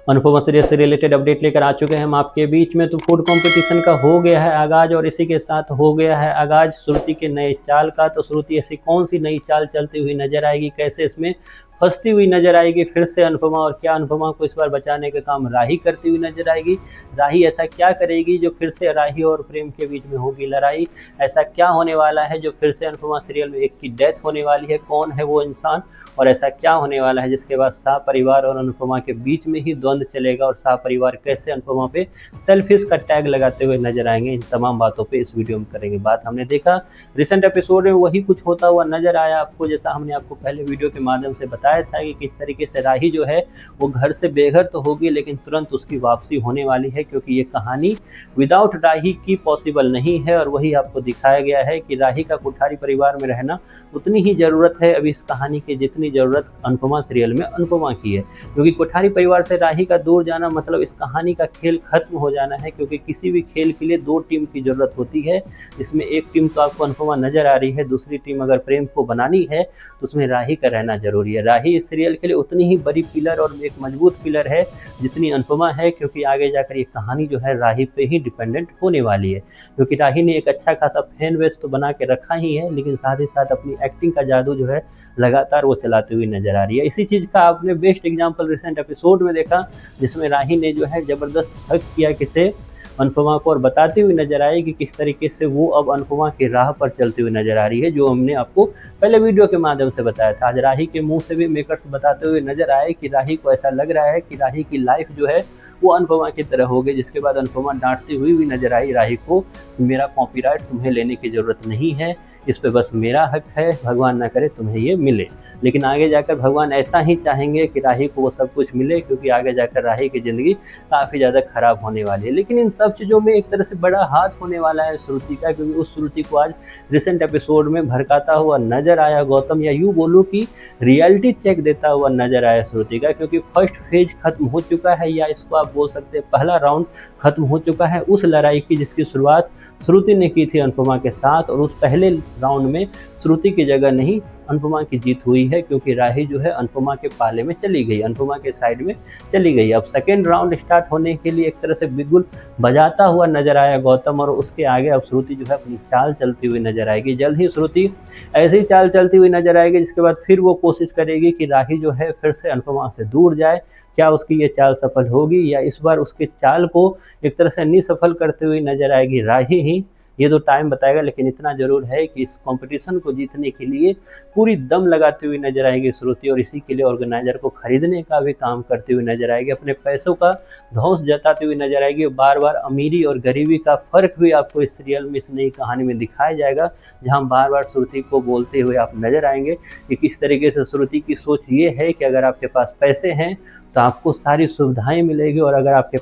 Anupama serial से related update लेकर आ चुके हैं हम आपके बीच में। तो फूड कंपटीशन का हो गया है आगाज और इसी के साथ हो गया है आगाज श्रुति के नए चाल का। तो श्रुति ऐसी कौन सी नई चाल चलती हुई नजर आएगी, कैसे इसमें फंसती हुई नजर आएगी फिर से अनुपमा, और क्या अनुपमा को इस बार बचाने का काम राही करती हुई नजर आएगी। राही ऐसा क्या करेगी जो फिर से राही और प्रेम के बीच में होगी लड़ाई। ऐसा क्या होने वाला है जो फिर से अनुपमा सीरियल में एक की डेथ होने वाली है, कौन है वो इंसान, और ऐसा क्या होने वाला है जिसके बाद शाह परिवार और अनुपमा के बीच में ही द्वंद्व चलेगा और शाह परिवार कैसे अनुपमा पे सेल्फिश का टैग लगाते हुए नजर आएंगे। इन तमाम बातों पे इस वीडियो में करेंगे बात। हमने देखा रिसेंट एपिसोड में वही कुछ होता हुआ नजर आया आपको, जैसा हमने आपको पहले वीडियो के माध्यम से बताया था कि किस तरीके से राही जो है वो घर से बेघर तो होगी लेकिन तुरंत उसकी वापसी होने वाली है, क्योंकि ये कहानी विदाउट राही की पॉसिबल नहीं है। और वही आपको दिखाया गया है कि राही का कोठारी परिवार में रहना उतनी ही ज़रूरत है अभी इस कहानी की जितनी ज़रूरत अनुपमा सीरियल में अनुपमा की है, क्योंकि कोठारी परिवार से राही का दूर जाना मतलब इस कहानी का खेल खत्म हो जाना है। क्योंकि किसी भी खेल के लिए दो टीम की ज़रूरत होती है, जिसमें एक टीम तो आपको अनुपमा नज़र आ रही है, दूसरी टीम अगर प्रेम को बनानी है तो उसमें राही का रहना जरूरी है। राही इस सीरियल के लिए उतनी ही बड़ी पिलर और एक मजबूत पिलर है जितनी अनुपमा है, क्योंकि आगे जाकर ये कहानी जो है राही पे ही डिपेंडेंट होने वाली है। क्योंकि राही ने एक अच्छा खासा फैन बेस तो बना के रखा ही है, लेकिन साथ ही साथ अपनी एक्टिंग का जादू जो है लगातार वो चलाते हुए नजर आ रही है। इसी चीज़ का आपने बेस्ट एग्जाम्पल रिसेंट एपिसोड में देखा, जिसमें राही ने जो है ज़बरदस्त हक किया किसे अनुपमा को, और बताती हुई नजर आई कि किस तरीके से वो अब अनुपमा की राह पर चलती हुई नजर आ रही है, जो हमने आपको पहले वीडियो के माध्यम से बताया था। आज राही के मुंह से भी मेकर्स बताते हुए नजर आए कि राही को ऐसा लग रहा है कि राही की लाइफ जो है वो अनुपमा की तरह हो गई। जिसके बाद अनुपमा डांटती हुई भी नजर आई राही को, मेरा कॉपीराइट तुम्हें लेने की ज़रूरत नहीं है, इस पे बस मेरा हक है, भगवान ना करे तुम्हें ये मिले। लेकिन आगे जाकर भगवान ऐसा ही चाहेंगे कि राही को वो सब कुछ मिले, क्योंकि आगे जाकर राही की ज़िंदगी काफ़ी ज़्यादा ख़राब होने वाली है। लेकिन इन सब चीज़ों में एक तरह से बड़ा हाथ होने वाला है श्रुति का, क्योंकि उस श्रुति को आज रिसेंट एपिसोड में भड़काता हुआ नजर आया गौतम, या यूँ बोलूँ कि रियलिटी चेक देता हुआ नजर आया श्रुति का। क्योंकि फर्स्ट फेज खत्म हो चुका है, या इसको आप बोल सकते हैं पहला राउंड खत्म हो चुका है उस लड़ाई की जिसकी शुरुआत श्रुति ने की थी अनुपमा के साथ। और उस पहले राउंड में श्रुति की जगह नहीं अनुपमा की जीत हुई है, क्योंकि राही जो है अनुपमा के पाले में चली गई, अनुपमा के साइड में चली गई। अब सेकेंड राउंड स्टार्ट होने के लिए एक तरह से बिगुल बजाता हुआ नजर आया गौतम, और उसके आगे अब श्रुति जो है अपनी चाल चलती हुई नजर आएगी। जल्द ही श्रुति ऐसी चाल चलती हुई नजर आएगी जिसके बाद फिर वो कोशिश करेगी कि राही जो है फिर से अनुपमा से दूर जाए। क्या उसकी ये चाल सफल होगी, या इस बार उसके चाल को एक तरह से निसफल करते हुए नजर आएगी राही ही, ये तो टाइम बताएगा। लेकिन इतना जरूर है कि इस कंपटीशन को जीतने के लिए पूरी दम लगाती हुई नजर आएगी श्रुति, और इसी के लिए ऑर्गेनाइजर को खरीदने का भी काम करती हुई नजर आएगी, अपने पैसों का धौंस जताती हुई नजर आएगी। बार बार अमीरी और गरीबी का फर्क भी आपको इस सीरियल में, इस नई कहानी में दिखाया जाएगा, जहाँ बार बार श्रुति को बोलते हुए आप नजर आएंगे कि किस तरीके से श्रुति की सोच ये है कि अगर आपके पास पैसे हैं तो आपको सारी सुविधाएं मिलेगी, और अगर आपके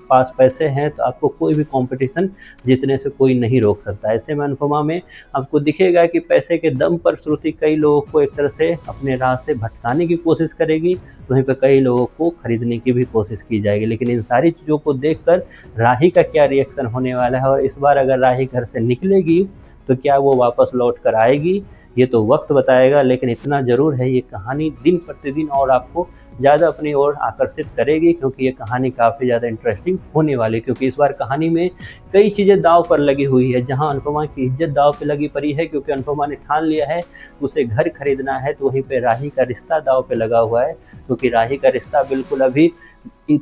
पास पैसे हैं तो आपको कोई भी कंपटीशन जीतने से कोई नहीं रोक सकता। ऐसे में अनुपमा में आपको दिखेगा कि पैसे के दम पर श्रुति कई लोगों को एक तरह से अपने राह से भटकाने की कोशिश करेगी, वहीं पर कई लोगों को खरीदने की भी कोशिश की जाएगी। लेकिन इन सारी चीज़ों को देखकर राही का क्या रिएक्शन होने वाला है, और इस बार अगर राही घर से निकलेगी तो क्या वो वापस लौट कर आएगी, ये तो वक्त बताएगा। लेकिन इतना ज़रूर है ये कहानी दिन प्रतिदिन और आपको ज़्यादा अपनी ओर आकर्षित करेगी, क्योंकि ये कहानी काफ़ी ज़्यादा इंटरेस्टिंग होने वाली है। क्योंकि इस बार कहानी में कई चीज़ें दांव पर लगी हुई है, जहां अनुपमा की इज्जत दांव पे लगी पड़ी है, क्योंकि अनुपमा ने ठान लिया है उसे घर खरीदना है, तो वहीं पे राही का रिश्ता दांव पे लगा हुआ है, क्योंकि राही का रिश्ता बिल्कुल अभी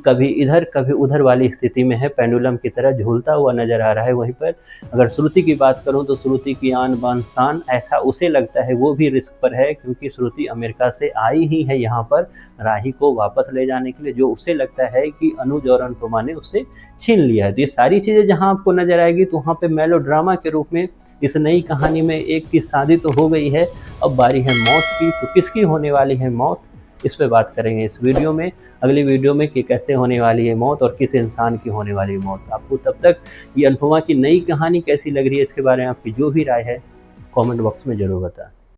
कभी इधर कभी उधर वाली स्थिति में है, पेंडुलम की तरह झूलता हुआ नजर आ रहा है। वहीं पर अगर श्रुति की बात करूं तो श्रुति की आन बान शान ऐसा उसे लगता है वो भी रिस्क पर है, क्योंकि श्रुति अमेरिका से आई ही है यहाँ पर राही को वापस ले जाने के लिए, जो उसे लगता है कि अनुज और अनुपमा ने उससे छीन लिया है। तो ये सारी चीज़ें जहाँ आपको नजर आएगी, तो वहाँ पे मेलो ड्रामा के रूप में इस नई कहानी में एक की शादी तो हो गई है, अब बारी है मौत की। तो किसकी होने वाली है मौत, इस पे बात करेंगे इस वीडियो में, अगली वीडियो में कि कैसे होने वाली है मौत और किस इंसान की होने वाली है मौत। आपको तब तक ये अनुपमा की नई कहानी कैसी लग रही है, इसके बारे में आपकी जो भी राय है कमेंट बॉक्स में ज़रूर बताएं।